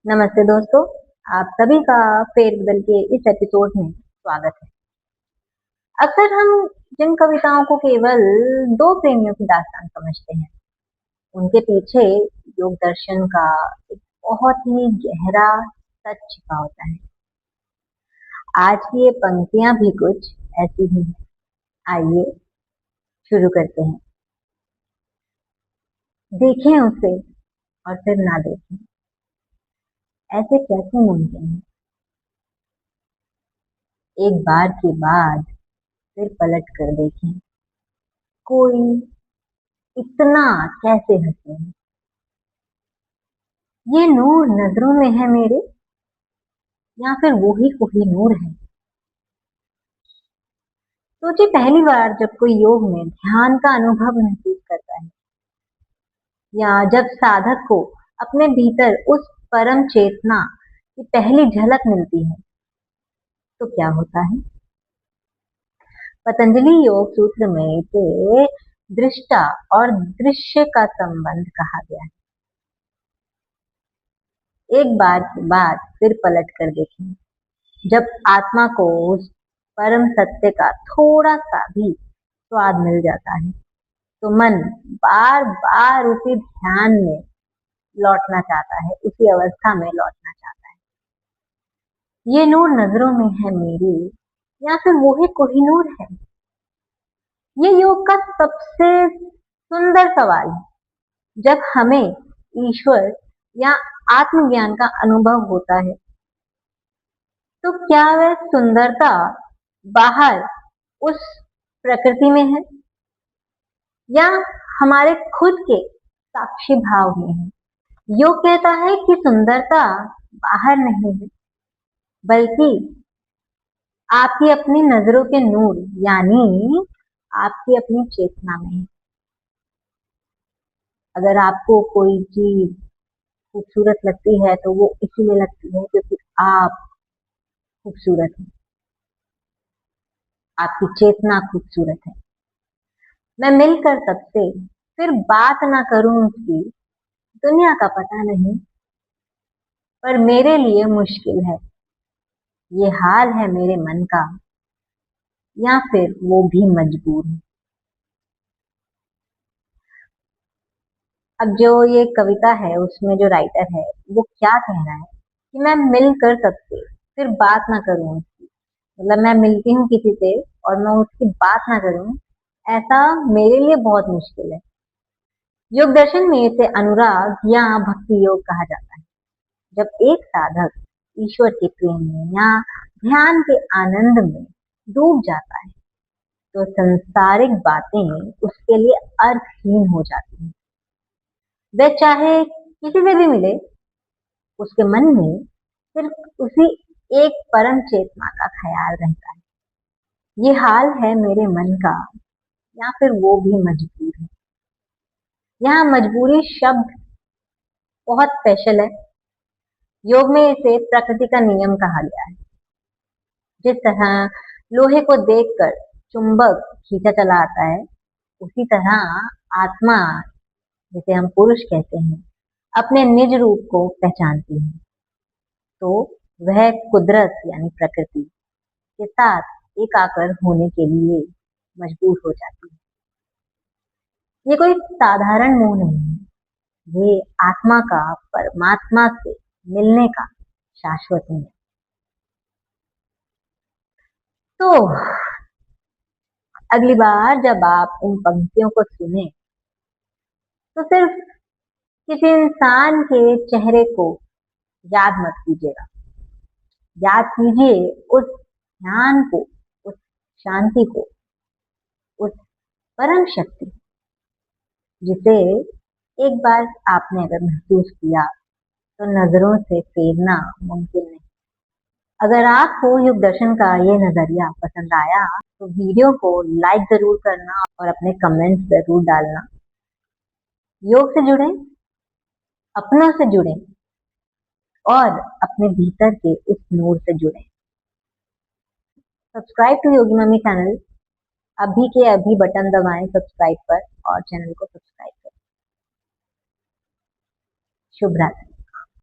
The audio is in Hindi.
नमस्ते दोस्तों, आप सभी का फेरबदल के इस एपिसोड में स्वागत है। अक्सर हम जिन कविताओं को केवल दो प्रेमियों की दास्तान समझते हैं, उनके पीछे योग दर्शन का एक बहुत ही गहरा सच छिपा होता है। आज की ये पंक्तियां भी कुछ ऐसी ही हैं। आइए शुरू करते हैं। देखें उसे और फिर ना देखें, ऐसे कैसे मुमकिन है? एक बार के बाद फिर पलट कर देखें, कोई इतना कैसे हंसे? ये नूर नजरों में है मेरे, या फिर वो ही कोहिनूर है? सोचिए, पहली बार जब कोई योग में ध्यान का अनुभव महसूस करता है, या जब साधक को अपने भीतर उस परम चेतना की पहली झलक मिलती है, तो क्या होता है? पतंजलि योग सूत्र में इसे दृष्टा और दृश्य का संबंध कहा गया है। एक बार के बाद फिर पलट कर देखें, जब आत्मा को उस परम सत्य का थोड़ा सा भी स्वाद मिल जाता है, तो मन बार बार उसी ध्यान में लौटना चाहता है, उसी अवस्था में लौटना चाहता है। ये नूर नजरों में है मेरी, या फिर वो ही कोहिनूर है? ये योग का सबसे सुंदर सवाल है। जब हमें ईश्वर या आत्मज्ञान का अनुभव होता है, तो क्या वह सुंदरता बाहर उस प्रकृति में है, या हमारे खुद के साक्षी भाव में है? योग कहता है कि सुंदरता बाहर नहीं है, बल्कि आपकी अपनी नजरों के नूर, यानी आपकी अपनी चेतना में है। अगर आपको कोई चीज खूबसूरत लगती है, तो वो इसीलिए लगती है क्योंकि आप खूबसूरत हैं, आपकी चेतना खूबसूरत है। मैं मिलकर सबसे फिर बात ना करूं उसकी, दुनिया का पता नहीं, पर मेरे लिए मुश्किल है। ये हाल है मेरे मन का, या फिर वो भी मजबूर है? अब जो ये कविता है, उसमें जो राइटर है, वो क्या कह रहा है कि मैं मिलकर सबसे फिर बात ना करूं उसकी, मतलब मैं मिलती हूँ किसी से और मैं उसकी बात ना करूं, ऐसा मेरे लिए बहुत मुश्किल है। योग दर्शन में इसे अनुराग या भक्ति योग कहा जाता है। जब एक साधक ईश्वर के प्रेम में या ध्यान के आनंद में डूब जाता है, तो संसारिक बातें उसके लिए अर्थहीन हो जाती हैं। वह चाहे किसी से भी मिले, उसके मन में सिर्फ उसी एक परम चेतना का ख्याल रहता है। ये हाल है मेरे मन का, या फिर वो भी मजबूर है? यहाँ मजबूरी शब्द बहुत स्पेशल है। योग में इसे प्रकृति का नियम कहा गया है। जिस तरह लोहे को देखकर चुंबक खींचा चला आता है, उसी तरह आत्मा, जिसे हम पुरुष कहते हैं, अपने निज रूप को पहचानती है, तो वह कुदरत यानी प्रकृति के साथ एकाकार होने के लिए मजबूर हो जाती है। ये कोई साधारण मोह नहीं है, ये आत्मा का परमात्मा से मिलने का शाश्वत नियम। तो अगली बार जब आप इन पंक्तियों को सुने, तो सिर्फ किसी इंसान के चेहरे को याद मत कीजिएगा, याद कीजिए उस ध्यान को, उस शांति को, उस परम शक्ति, जिसे एक बार आपने अगर महसूस किया, तो नजरों से फेरना मुमकिन नहीं। अगर आपको योग दर्शन का ये नजरिया पसंद आया, तो वीडियो को लाइक जरूर करना और अपने कमेंट्स जरूर डालना। योग से जुड़ें, अपनों से जुड़ें, और अपने भीतर के उस नूर से जुड़ें। Subscribe to Yogi Mummy channel, अभी के अभी बटन दबाएं सब्सक्राइब पर और चैनल को सब्सक्राइब करें। शुभ रात्रि।